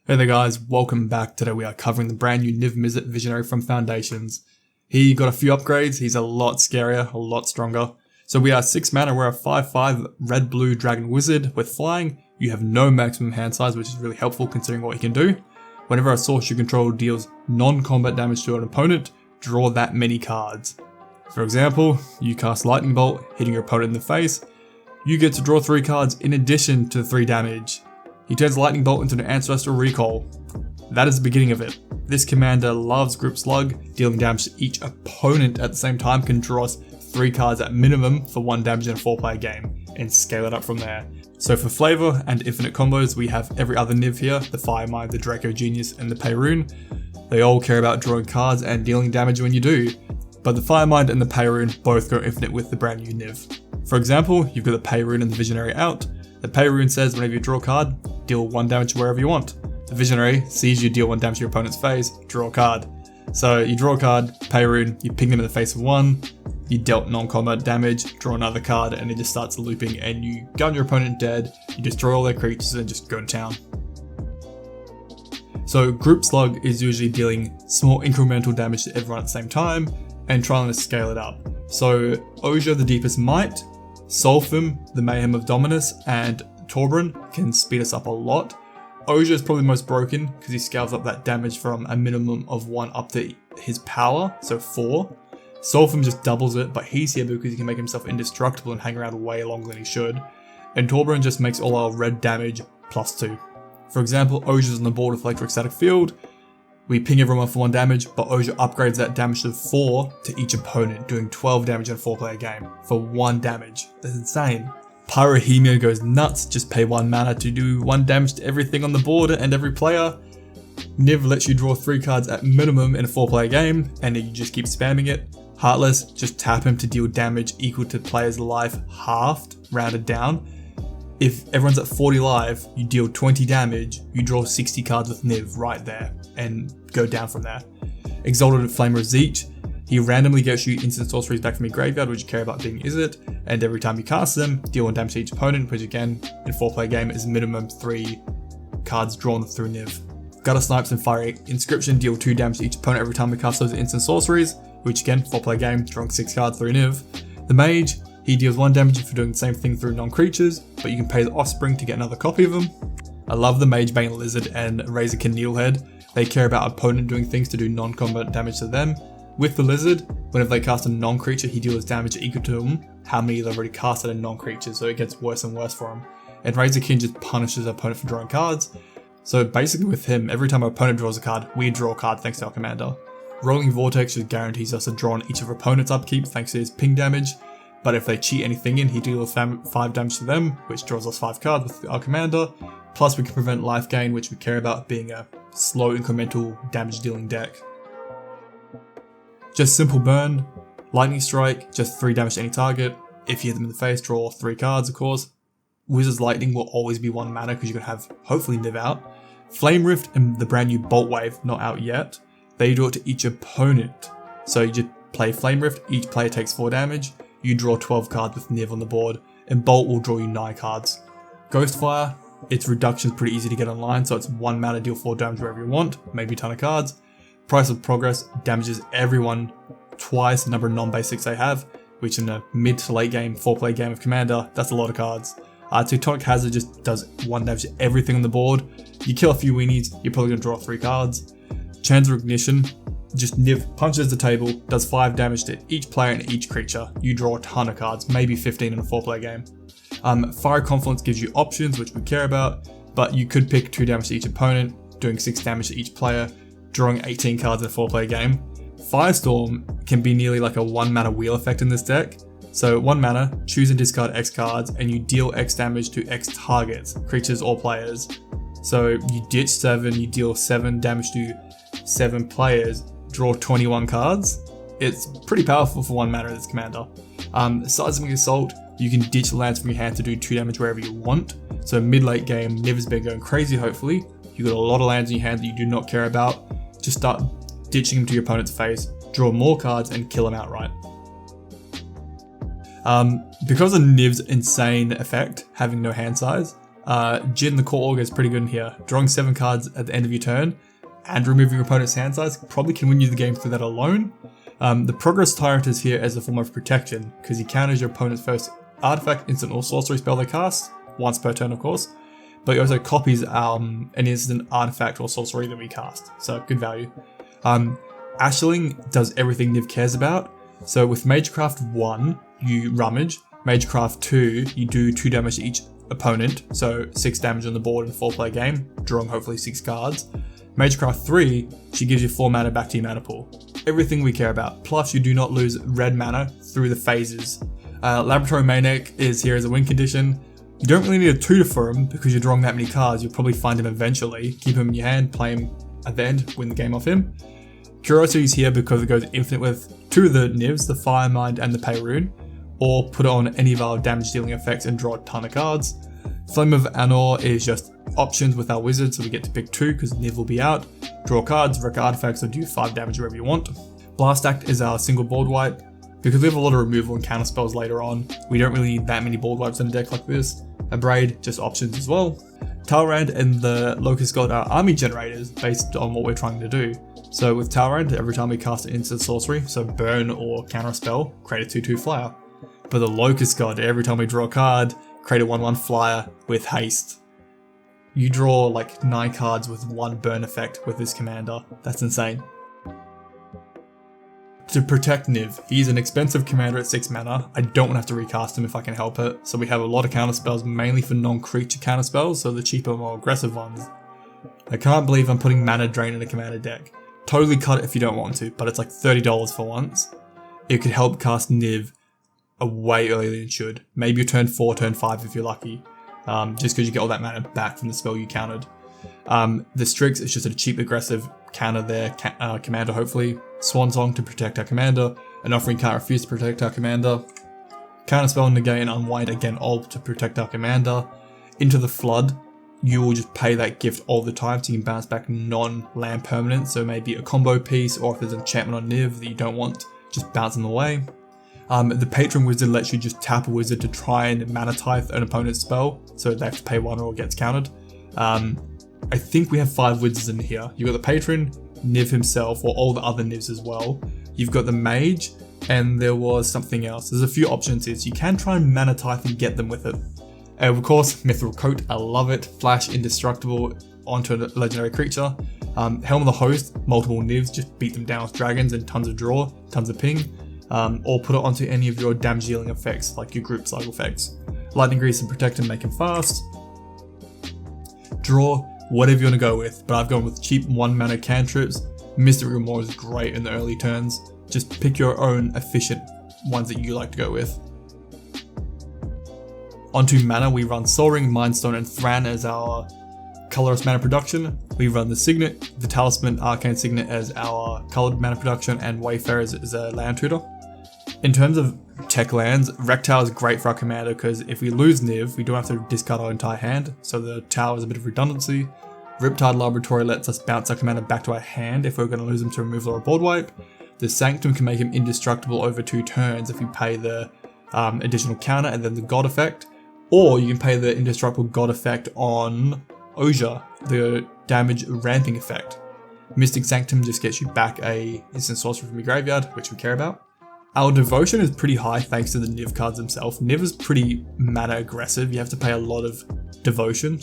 Hey there guys, welcome back. Today we are covering the brand new Niv-Mizzet Visionary from Foundations. He got a few upgrades, he's a lot scarier, a lot stronger. So we are 6 mana, we're a 5/5 red-blue dragon wizard with flying. You have no maximum hand size, which is really helpful considering what he can do. Whenever a source you control deals non-combat damage to an opponent, draw that many cards. For example, you cast Lightning Bolt, hitting your opponent in the face. You get to draw 3 cards in addition to 3 damage. He turns Lightning Bolt into an Ancestral Recall. That is the beginning of it. This commander loves Group Slug, dealing damage to each opponent at the same time, can draw us 3 cards at minimum for 1 damage in a 4-player game, and scale it up from there. So for flavor and infinite combos, we have every other Niv here, the Firemind, the Draco Genius, and the Peyrune. They all care about drawing cards and dealing damage when you do, but the Firemind and the Peyrune both go infinite with the brand new Niv. For example, you've got the Peyrune and the Visionary out. The Peyrune says whenever you draw a card, deal 1 damage wherever you want. The Visionary sees you deal 1 damage to your opponent's face, draw a card. So you draw a card, Peyrune, you ping them in the face of 1, you dealt non-combat damage, draw another card, and it just starts looping and you gun your opponent dead, you destroy all their creatures and just go to town. So Group Slug is usually dealing small incremental damage to everyone at the same time and trying to scale it up. So Ojo, the Deepest Might, Solphim, the Mayhem of Dominus, and Torbran can speed us up a lot. Ojo is probably the most broken because he scales up that damage from a minimum of 1 up to his power, so 4. Solphim just doubles it, but he's here because he can make himself indestructible and hang around way longer than he should. And Torbran just makes all our red damage +2. For example, Ojo's on the board with Electric Static Field. We ping everyone for 1 damage, but Ojo upgrades that damage to 4 to each opponent, doing 12 damage in a 4-player game for 1 damage. That's insane. Pyrohemia goes nuts, just pay 1 mana to do 1 damage to everything on the board and every player. Niv lets you draw 3 cards at minimum in a 4-player game, and you just keep spamming it. Heartless, just tap him to deal damage equal to player's life halved, rounded down. If everyone's at 40 life, you deal 20 damage, you draw 60 cards with Niv right there, and go down from there. Exalted Flamer Zeech, he randomly gets you instant sorceries back from your graveyard, which you care about being Izzet, and every time you cast them, deal 1 damage to each opponent, which again, in 4-player game is minimum 3 cards drawn through Niv. Gutter Snipes and Fire Inscription deal 2 damage to each opponent every time we cast those instant sorceries, which again, 4-player game, drawing 6 cards through Niv. The Mage, he deals 1 damage for doing the same thing through non-creatures, but you can pay the Offspring to get another copy of them. I love the Magebane Lizard and Razorkin Needlehead. They care about opponent doing things to do non-combat damage to them. With the Lizard, whenever they cast a non-creature, he deals damage equal to them how many they've already casted a non-creature, so it gets worse and worse for him. And Razorkin just punishes the opponent for drawing cards. So basically with him, every time our opponent draws a card, we draw a card thanks to our commander. Rolling Vortex just guarantees us a draw on each of our opponent's upkeep thanks to his ping damage. But if they cheat anything in, he deals 5 damage to them, which draws us 5 cards with our commander. Plus we can prevent life gain, which we care about being a slow incremental damage dealing deck. Just simple burn, Lightning Strike, just 3 damage to any target. If you hit them in the face, draw 3 cards of course. Wizard's Lightning will always be 1 mana because you're going to have hopefully Niv out. Flame Rift and the brand new Bolt Wave, not out yet. They do it to each opponent. So you just play Flame Rift, each player takes 4 damage. You draw 12 cards with Niv on the board, and Bolt will draw you 9 cards. Ghostfire, its reduction is pretty easy to get online, so it's 1 mana, deal 4 damage wherever you want, maybe a ton of cards. Price of Progress damages everyone twice the number of non-basics they have, which in a mid to late game, 4-player game of Commander, that's a lot of cards. Teutonic Hazard just does 1 damage to everything on the board. You kill a few weenies, you're probably going to draw 3 cards. Chance of Ignition, just Niv punches the table, does 5 damage to each player and each creature. You draw a ton of cards, maybe 15 in a 4-player game. Fire Confluence gives you options, which we care about, but you could pick 2 damage to each opponent, doing 6 damage to each player, drawing 18 cards in a 4-player game. Firestorm can be nearly like a 1 mana wheel effect in this deck. So 1 mana, choose and discard X cards, and you deal X damage to X targets, creatures or players. So you ditch 7, you deal 7 damage to 7 players, draw 21 cards. It's pretty powerful for 1 mana in this commander. Seismic Assault, you can ditch lands from your hand to do 2 damage wherever you want. So mid-late game, Niv has been going crazy hopefully. You got a lot of lands in your hand that you do not care about. Just start ditching them to your opponent's face, draw more cards and kill them outright. Because of Niv's insane effect, having no hand size, Jin, the core augur, is pretty good in here. Drawing 7 cards at the end of your turn and removing your opponent's hand size probably can win you the game through that alone. The Progress Tyrant is here as a form of protection, because he counters your opponent's first artifact, instant, or sorcery spell they cast, once per turn of course, but he also copies an instant, artifact, or sorcery that we cast, so good value. Ashling does everything Niv cares about, so with Magecraft 1, you rummage, Magecraft 2, you do 2 damage to each opponent, so 6 damage on the board in a 4-player game, drawing hopefully 6 cards. Magecraft 3, she gives you 4 mana back to your mana pool. Everything we care about, plus you do not lose red mana through the phases. Laboratory Maniac is here as a win condition. You don't really need a tutor for him because you're drawing that many cards, you'll probably find him eventually. Keep him in your hand, play him at the end, win the game off him. Curiosity is here because it goes infinite with 2 of the Nivs, the Firemind and the Payroon, or put it on any of our damage dealing effects and draw a ton of cards. Flame of Anor is just options with our wizard, so we get to pick 2 because Niv will be out. Draw cards, wreck artifacts, or do 5 damage wherever you want. Blast Act is our single board wipe. Because we have a lot of removal and counter spells later on, we don't really need that many board wipes in a deck like this. Abrade, just options as well. Talrand and the Locust God are army generators based on what we're trying to do. So with Talrand, every time we cast an instant sorcery, so burn or counter a spell, create a 2/2 flyer. But the Locust God, every time we draw a card, create a 1/1 flyer with haste. You draw like 9 cards with 1 burn effect with this commander. That's insane. To protect Niv, he's an expensive commander at 6 mana. I don't want to have to recast him if I can help it. So we have a lot of counter spells, mainly for non-creature counter spells, so the cheaper, more aggressive ones. I can't believe I'm putting Mana Drain in a commander deck. Totally cut it if you don't want to, but it's like $30 for once. It could help cast Niv way earlier than it should. Maybe turn 4, turn 5 if you're lucky. Just because you get all that mana back from the spell you countered. The Strix is just a cheap aggressive counter there, commander hopefully. Swan Song to protect our commander. An Offering Can't Refuse to protect our commander. Counterspell, Negate, and Unwind again all to protect our commander. Into the Flood, you will just pay that gift all the time so you can bounce back non-land permanents, so maybe a combo piece, or if there's an enchantment on Niv that you don't want, just bounce them away. The Patron Wizard lets you just tap a wizard to try and mana tithe an opponent's spell, so they have to pay 1 or it gets countered. I think we have 5 wizards in here. You've got the Patron, Niv himself, or all the other Nivs as well. You've got the Mage, and there was something else. There's a few options here, so you can try and mana tithe and get them with it. And of course, Mithril Coat, I love it. Flash Indestructible onto a legendary creature. Helm of the Host, multiple Nivs, just beat them down with dragons and tons of draw, tons of ping. Or put it onto any of your damage dealing effects, like your group cycle effects. Lightning Grease and Protect and make him fast. Draw, whatever you want to go with, but I've gone with cheap 1 mana cantrips. Mystic Remore is great in the early turns. Just pick your own efficient ones that you like to go with. Onto mana, we run Sol Ring, Mindstone, and Thran as our colorless mana production. We run the Signet, the Talisman, Arcane Signet as our colored mana production, and Wayfarer as a land tutor. In terms of tech lands, Wreck Tower is great for our commander because if we lose Niv, we don't have to discard our entire hand, so the tower is a bit of redundancy. Riptide Laboratory lets us bounce our commander back to our hand if we're going to lose him to removal or a board wipe. The Sanctum can make him indestructible over 2 turns if you pay the additional counter and then the God effect, or you can pay the indestructible God effect on Ozha, the damage ramping effect. Mystic Sanctum just gets you back a instant sorcery from your graveyard, which we care about. Our devotion is pretty high thanks to the Niv cards themselves. Niv is pretty mana aggressive, you have to pay a lot of devotion,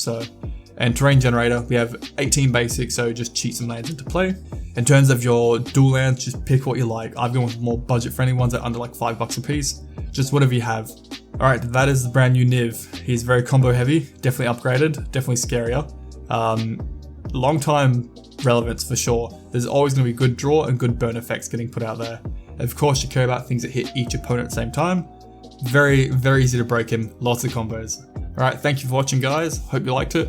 and Terrain Generator, we have 18 basic, so just cheat some lands into play. In terms of your dual lands, just pick what you like. I've gone with more budget friendly ones at under like $5 a piece, just whatever you have. Alright, that is the brand new Niv. He's very combo heavy, definitely upgraded, definitely scarier. Long time relevance for sure. There's always going to be good draw and good burn effects getting put out there. Of course, you care about things that hit each opponent at the same time. Very, very easy to break him. Lots of combos. Alright, thank you for watching, guys. Hope you liked it.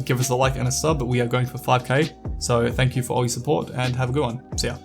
Give us a like and a sub, but we are going for 5k. So thank you for all your support and have a good one. See ya.